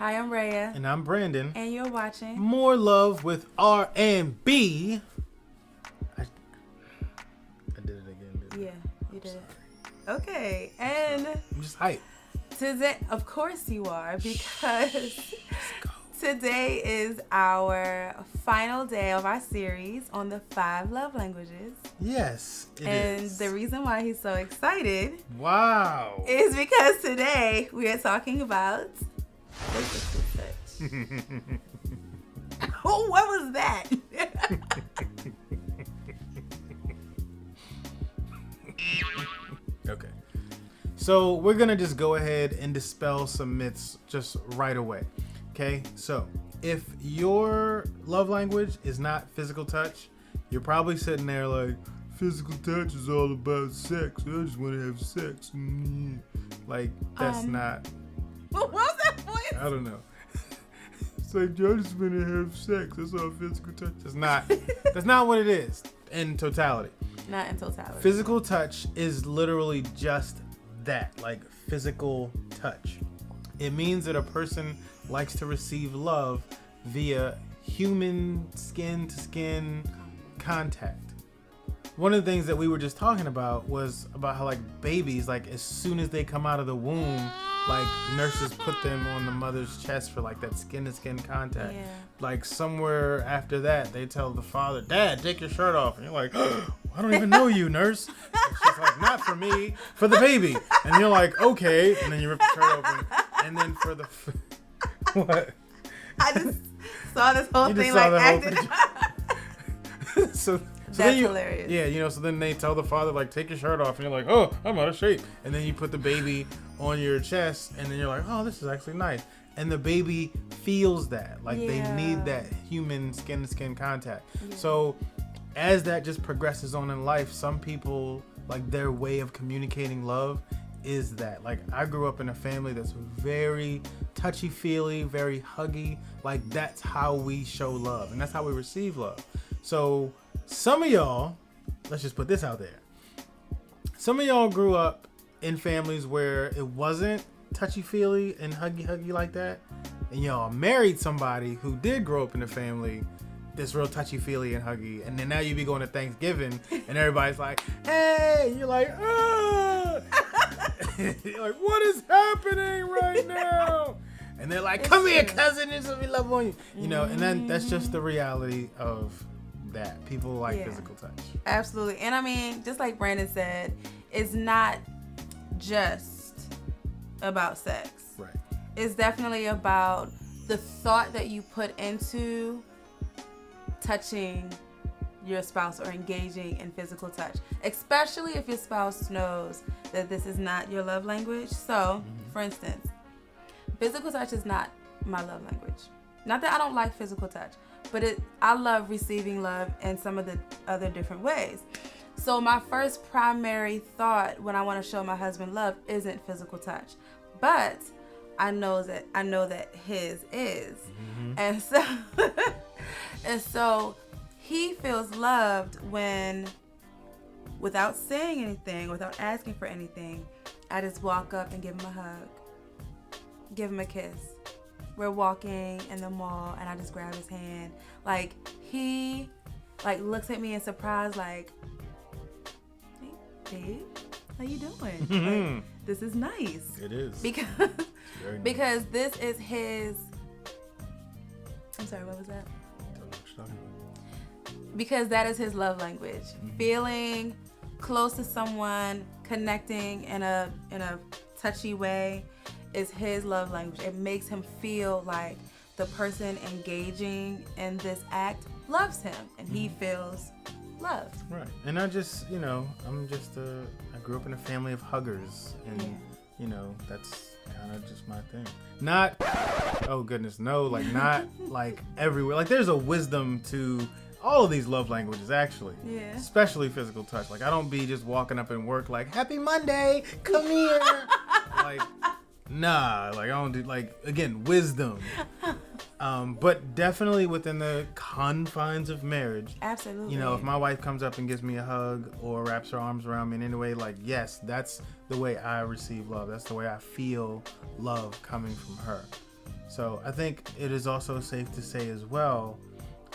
Hi, I'm Rhea. And I'm Brandon. And you're watching More Love with R&B. I did it again, didn't I? Yeah, you did. Okay, and I'm just hyped. today, of course you are, because today is our final day of our series on the 5 love languages. Yes, it and is. the reason why he's so excited is because today we are talking about physical touch. Oh, what was that? Okay. So we're going to just go ahead and dispel some myths just right away. Okay? So if your love language is not physical touch, you're probably sitting there like, physical touch is all about sex. I just want to have sex. Like, that's not... What was that voice? I don't know. It's like, I just want to have sex. That's all physical touch. That's not what it is in totality. Not in totality. Physical touch is literally just that, like physical touch. It means that a person likes to receive love via human skin-to-skin contact. One of the things that we were just talking about was about how, like, babies, like, as soon as they come out of the womb, like, nurses put them on the mother's chest for, like, that skin-to-skin contact. Yeah. Like, somewhere after that, they tell the father, Dad, take your shirt off. And you're like, oh, I don't even know you, nurse. And she's like, not for me, for the baby. And you're like, okay. And then you rip the shirt open. And then for the... What? I just saw this whole You thing, just saw like, the whole acting. So That's then hilarious. Yeah, so then they tell the father, like, take your shirt off, and you're like, oh, I'm out of shape. And then you put the baby on your chest, and then you're like, oh, this is actually nice. And the baby feels that. Like, they need that human skin-to-skin contact. Yeah. So as that just progresses on in life, some people, like, their way of communicating love is that. Like, I grew up in a family that's very touchy-feely, very huggy. Like, that's how we show love, and that's how we receive love. So some of y'all, let's just put this out there. Some of y'all grew up in families where it wasn't touchy-feely and huggy like that. And y'all married somebody who did grow up in a family that's real touchy-feely and huggy. And then now you be going to Thanksgiving and everybody's like, hey! And you're like, ah! You're like, what is happening right now? And they're like, come here, cousin. There's something love on you. You know, and then that's just the reality of that. People like physical touch. Absolutely. And I mean, just like Brandon said, it's not just about sex. Right. It's definitely about the thought that you put into touching your spouse or engaging in physical touch, especially if your spouse knows that this is not your love language. So, for instance, physical touch is not my love language. Not that I don't like physical touch, but I love receiving love in some of the other different ways. So my first primary thought when I want to show my husband love isn't physical touch, but I know that his is. And so he feels loved when, without saying anything, without asking for anything, I just walk up and give him a hug, give him a kiss. We're walking in the mall and I just grab his hand. Like, he looks at me in surprise, like, hey, babe, how you doing? Like, this is nice. It is. Because this is his... I'm sorry, what was that? Because that is his love language. Feeling close to someone, connecting in a touchy way is his love language. It makes him feel like the person engaging in this act loves him, and he feels loved. Right. And I just, I grew up in a family of huggers, and that's kind of just my thing. Not, oh goodness, no, like, not like everywhere. Like, there's a wisdom to all of these love languages, actually. Yeah. Especially physical touch. Like, I don't be just walking up in work like, happy Monday, come here. Like, nah, like, I don't do, like, again, wisdom. But definitely within the confines of marriage. Absolutely. If my wife comes up and gives me a hug or wraps her arms around me in any way, like, yes, that's the way I receive love. That's the way I feel love coming from her. So I think it is also safe to say as well,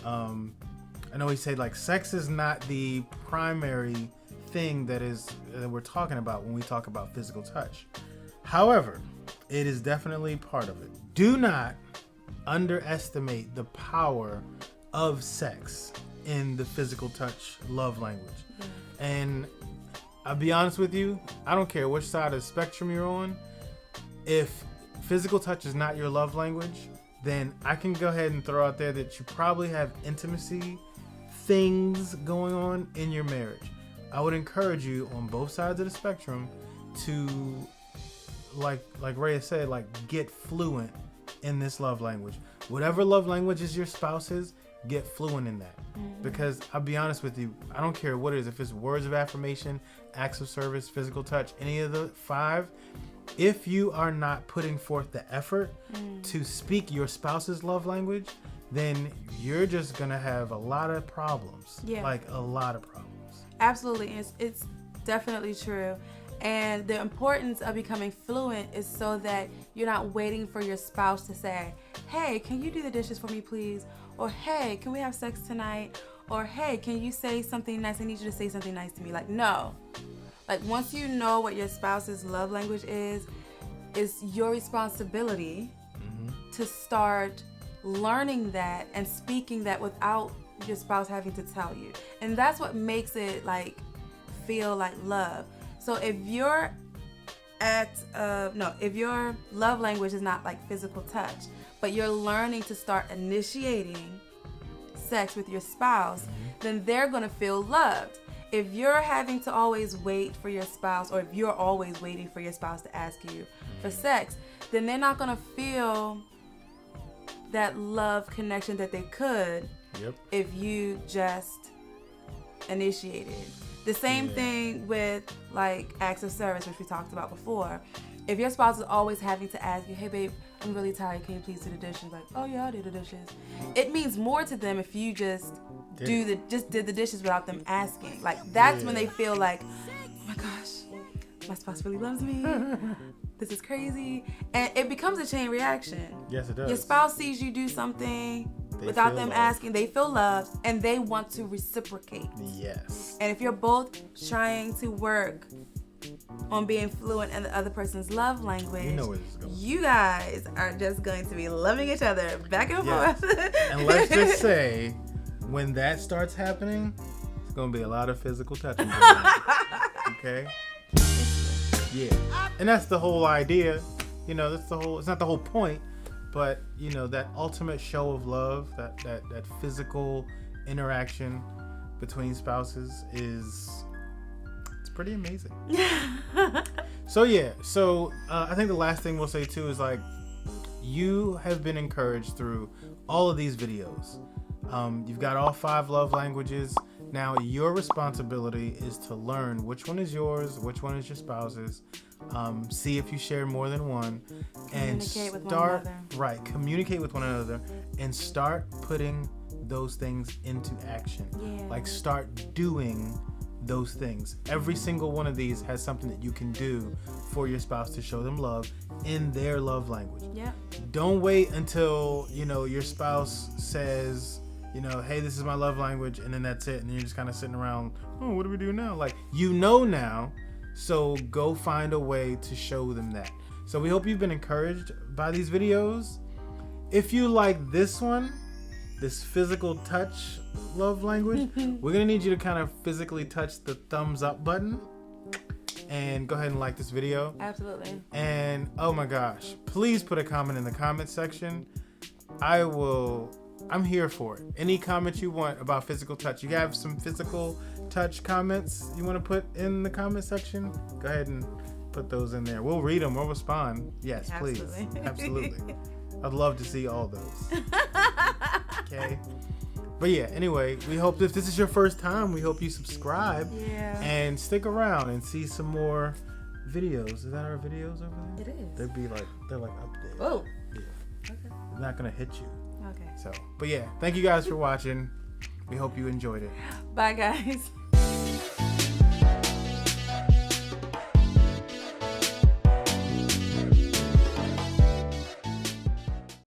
I know we say like sex is not the primary thing that we're talking about when we talk about physical touch. However, it is definitely part of it. Do not underestimate the power of sex in the physical touch love language. And I'll be honest with you, I don't care which side of the spectrum you're on. If physical touch is not your love language, then I can go ahead and throw out there that you probably have intimacy things going on in your marriage. I would encourage you on both sides of the spectrum to, like Rhea said, like get fluent in this love language. Whatever love language is your spouse's, get fluent in that. Because I'll be honest with you, I don't care what it is. If it's words of affirmation, acts of service, physical touch, any of the 5, if you are not putting forth the effort to speak your spouse's love language, then you're just going to have a lot of problems. Yeah. Like a lot of problems. Absolutely. It's definitely true. And the importance of becoming fluent is so that you're not waiting for your spouse to say, hey, can you do the dishes for me, please? Or, hey, can we have sex tonight? Or, hey, can you say something nice? I need you to say something nice to me. Like, no. Like, once you know what your spouse's love language is, it's your responsibility to start learning that and speaking that without your spouse having to tell you. And that's what makes it, like, feel like love. So if your love language is not like physical touch, but you're learning to start initiating sex with your spouse, then they're going to feel loved. If you're having to always wait for your spouse, or if you're always waiting for your spouse to ask you for sex, then they're not going to feel that love connection that they could if you just initiated. The same thing with like acts of service, which we talked about before. If your spouse is always having to ask you, hey babe, I'm really tired, can you please do the dishes? Like, oh yeah, I'll do the dishes. It means more to them if you just did the dishes without them asking. Like that's when they feel like, oh my gosh, my spouse really loves me. This is crazy. And it becomes a chain reaction. Yes, it does. Your spouse sees you do something without them asking, they feel loved, and they want to reciprocate. Yes. And if you're both trying to work on being fluent in the other person's love language, you know where this is going. You guys are just going to be loving each other back and forth. And let's just say, when that starts happening, it's going to be a lot of physical touching. Okay? Yeah. And that's the whole idea. You know, it's not the whole point. But, you know, that ultimate show of love, that physical interaction between spouses it's pretty amazing. So I think the last thing we'll say too is like, you have been encouraged through all of these videos. You've got all 5 love languages. Now your responsibility is to learn which one is yours, which one is your spouse's. See if you share more than one, and communicate with one another and start putting those things into action. Like start doing those things. Every single one of these has something that you can do for your spouse to show them love in their love language. Don't wait until your spouse says, hey, this is my love language, and then that's it, and then you're just kind of sitting around, oh, what do we do now? Like, now, so go find a way to show them that. So we hope you've been encouraged by these videos. If you like this one, this physical touch love language, we're gonna need you to kind of physically touch the thumbs up button and go ahead and like this video. Absolutely. And oh my gosh, please put a comment in the comment section. I'm here for it. Any comments you want about physical touch. You have some physical touch comments you want to put in the comment section? Go ahead and put those in there. We'll read them. We'll respond. Yes, Absolutely. Please. Absolutely. I'd love to see all those. Okay. But yeah, anyway, we hope if this is your first time, we hope you subscribe and stick around and see some more videos. Is that our videos over there? It is. They're like up there. Oh. Yeah. Okay. They're not gonna hit you. Okay. But yeah, thank you guys for watching. We hope you enjoyed it. Bye, guys.